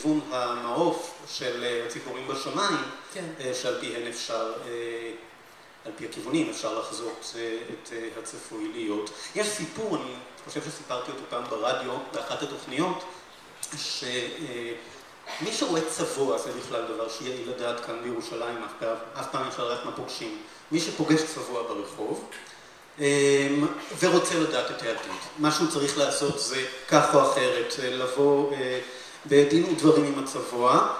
לכיוון המעוף של הציפורים בשמיים, שעל פיהן אפשר, על פי הכיוונים אפשר לחזות את הצפוי להיות. יש סיפור, אני חושב שסיפרתי אותו פעם ברדיו, באחת התוכניות, שמי שרואה צבוע, זה בכלל דבר שיעיל לדעת כאן בירושלים, אף פעם אפשר לדעת מה פוגשים. מי שפוגש צבוע ברחוב, ורוצה לדעת את העתיד. מה שהוא צריך לעשות זה כך או אחרת, לבוא בדין ודברים עם הצבוע,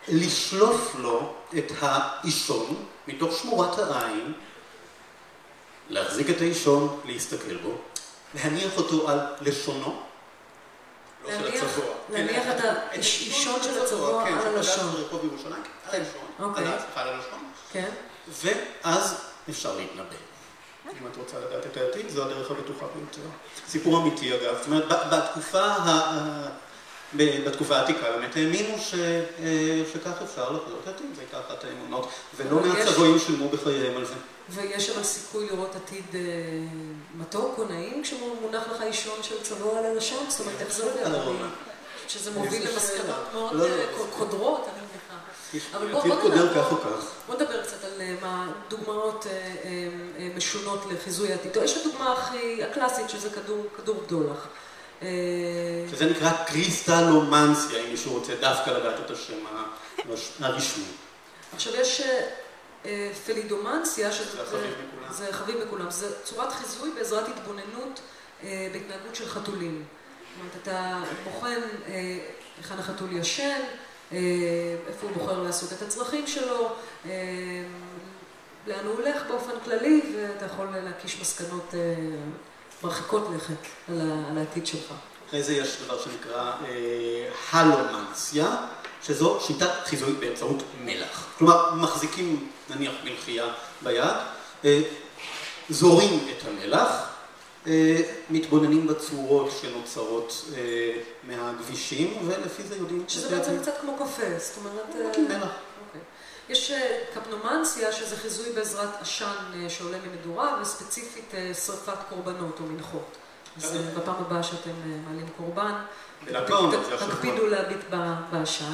לשלוף לו את האישון מתוך שמורת העין, להחזיק את האישון, להסתכל בו, להניח אותו על לשונו, לא של הצבוע. להניח את האישון של הצבוע על הלשון. כן, ברחוב ירושלים, על הלשון, על הלשון, ואז אפשר להתנבא. אם את רוצה לדעת את העתיד, זו הדרך הבטוחה ביותר. סיפור אמיתי אגב, זאת אומרת, בתקופה העתיקה באמת האמינו שכך אפשר לחזות עתיד, זה הייתה אחת האמונות, ולא מהצבועים שילמו בחייהם על זה. ויש אבל סיכוי לראות עתיד מתוק או נעים כשמונח לך אישון של צבוע על הלשון? זאת אומרת, איך זה עובר? שזה מוביל למסקנות מאוד קודרות, אני מניחה. אבל בוא נדבר קצת על דוגמאות משונות לחיזוי העתיד. יש הדוגמה הכי הקלאסית שזה כדור בדולח. שזה נקרא קריסטלומנסיה, אם מישהו רוצה דווקא לדעת את השם הרשמי. עכשיו יש פלידומנסיה, שזה חביב בכולם, זה צורת חיזוי בעזרת התבוננות בהתנהגות של חתולים. זאת אומרת, אתה בוחן היכן החתול ישן, איפה הוא בוחר לעשות את הצרכים שלו, לאן הוא הולך באופן כללי, ואתה יכול להקיש מסקנות מרחיקות לכת על העתיד שלך. אחרי זה יש דבר שנקרא הלומנסיה, שזו שיטת חיזוי באמצעות מלח. כלומר, מחזיקים נניח מלחייה ביד, זורים את המלח, מתבוננים בצורות שנוצרות מהגבישים, ולפי זה יודעים... שזה בעצם קצת כמו קפה, זאת אומרת... מלח. יש קפנומנסיה, שזה חיזוי בעזרת עשן שעולה ממדורה, וספציפית שרפת קורבנות או מנחות. אז בפעם הבאה שאתם מעלים קורבן, תקפידו להביט בעשן.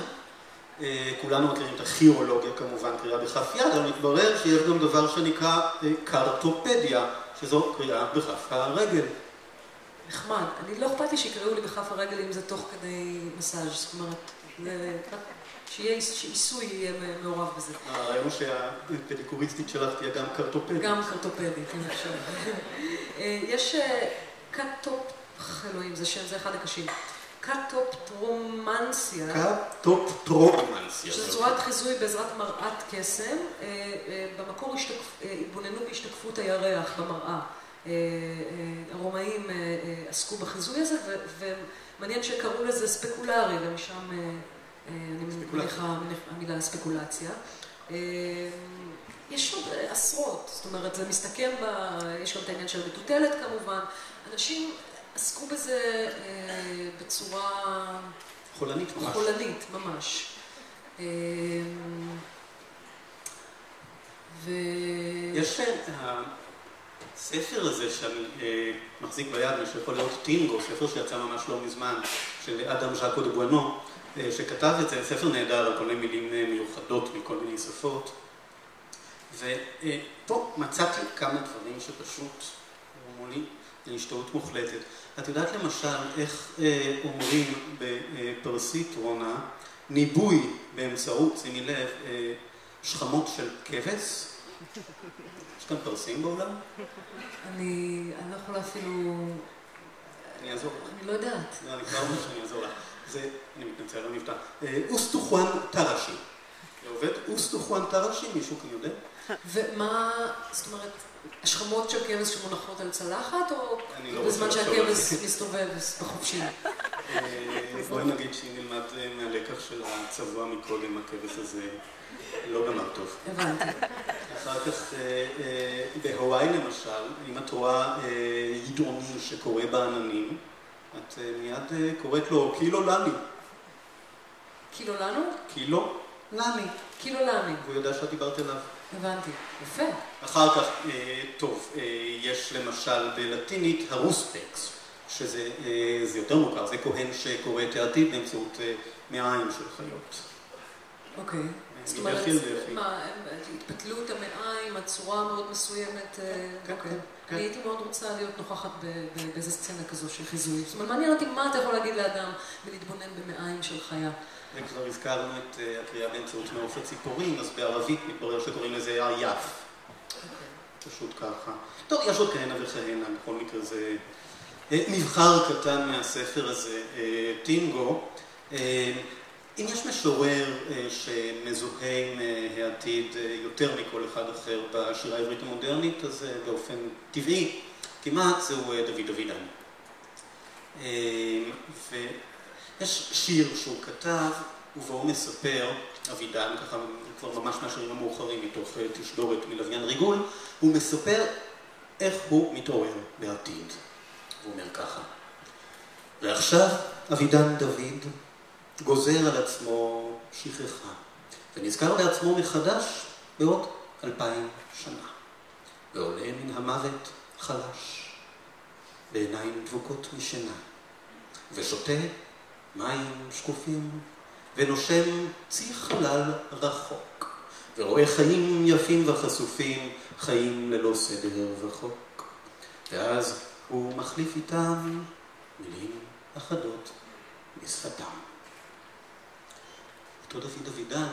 כולנו מכירים את הכירולוגיה כמובן, קריאה בכף יד, אבל מתברר שיש גם דבר שנקרא קרטופדיה, שזו קריאה בכף הרגל. נחמד. אני לא אכפת לי שיקראו לי בכף הרגל אם זה תוך כדי מסאז', זאת אומרת, שעיסוי יהיה מעורב בזה. הרעיון שהפדיקוריסטית שלך תהיה גם קרטופדית. גם קרטופדית, אם אפשר. יש אלוהים, זה שם, זה אחד הקשים. קטופטרומנסיה. קטופטרומנסיה. שזו צורת חיזוי בעזרת מראת קסם. במקור התבוננו בהשתקפות הירח במראה. הרומאים עסקו בחיזוי הזה, ומעניין שקראו לזה ספקולרי, ומשם אני מניחה המילה ספקולציה. יש עוד עשרות, זאת אומרת, זה מסתכם יש גם את העניין של המטוטלת כמובן. אנשים עסקו בזה בצורה... חולנית ממש. חולנית, ממש. יש הספר הזה שאני מחזיק ביד, שיכול להיות טינגו, ספר שיצא ממש לא מזמן, של אדם ז'אקו דה בואנו, שכתב את זה, ספר נהדר על כל מיני מילים מיוחדות מכל מיני שפות. ופה מצאתי כמה דברים שפשוט אמרו לי להשתאות מוחלטת. את יודעת למשל איך אומרים בפרסית רונה, ניבוי באמצעות, שימי לב, שכמות של כבש? יש כאן פרסים בעולם? אני לא יכולה אפילו... אני אעזור לך. אני לא יודעת. אני כבר אומר שאני אעזור לך. זה, אני מתנצל, לא נפתח. אוסטוחואן טרשי. זה עובד? אוסטוחואן טרשי, מישהו כאן יודע? ומה, זאת אומרת, השכמות של כבש שמונחות על צלחת, או לא בזמן שהכבש מסתובב בחופשי? בואי נגיד שהיא נלמד מהלקח של הצבוע מקודם, הכבש הזה לא גמר טוב. הבנתי. אחר כך, בהוואי למשל, אם את רואה ידעוני שקורא בעננים, את מיד קוראת לו קילו לני. קילו לנו? קילו לני. קילו לני. והוא יודע שאת דיברת אליו. הבנתי. יפה. אחר כך, טוב, יש למשל בלטינית הרוספקס, שזה יותר מוכר, זה כהן שקורא את העתיד באמצעות מעיים של חיות. אוקיי. זאת אומרת, מה, התפתלות המעיים, הצורה מאוד מסוימת, אוקיי. אני הייתי מאוד רוצה להיות נוכחת באיזה סצנה כזו של חיזוי. זאת אומרת, מעניין אותי מה אתה יכול להגיד לאדם ולהתבונן במעיים של חיה. וכבר הזכרנו את הקריאה באמצעות מעוף הציפורים, אז בערבית מתברר שקוראים לזה עייף. פשוט ככה. טוב, יש עוד כהנה וכהנה, בכל מקרה זה מבחר קטן מהספר הזה, טינגו. אם יש משורר שמזוהה עם העתיד יותר מכל אחד אחר בשירה העברית המודרנית, אז באופן טבעי, כמעט זהו דוד אבידן. ויש שיר שהוא כתב, ובו הוא מספר, אבידן, ככה כבר ממש מהשירים המאוחרים מתוך תשדורת מלוויין ריגול, הוא מספר איך הוא מתעורר בעתיד. הוא אומר ככה: ועכשיו אבידן דוד גוזר על עצמו שכחה, ונזכר לעצמו מחדש בעוד 2000 שנה, ועולה מן המוות חלש, בעיניים דבוקות משינה, ושותה מים שקופים, ונושם צי חלל רחוק, ורואה חיים יפים וחשופים, חיים ללא סדר וחוק. ואז הוא מחליף איתם מילים אחדות בשפתם. אותו דוד אבידן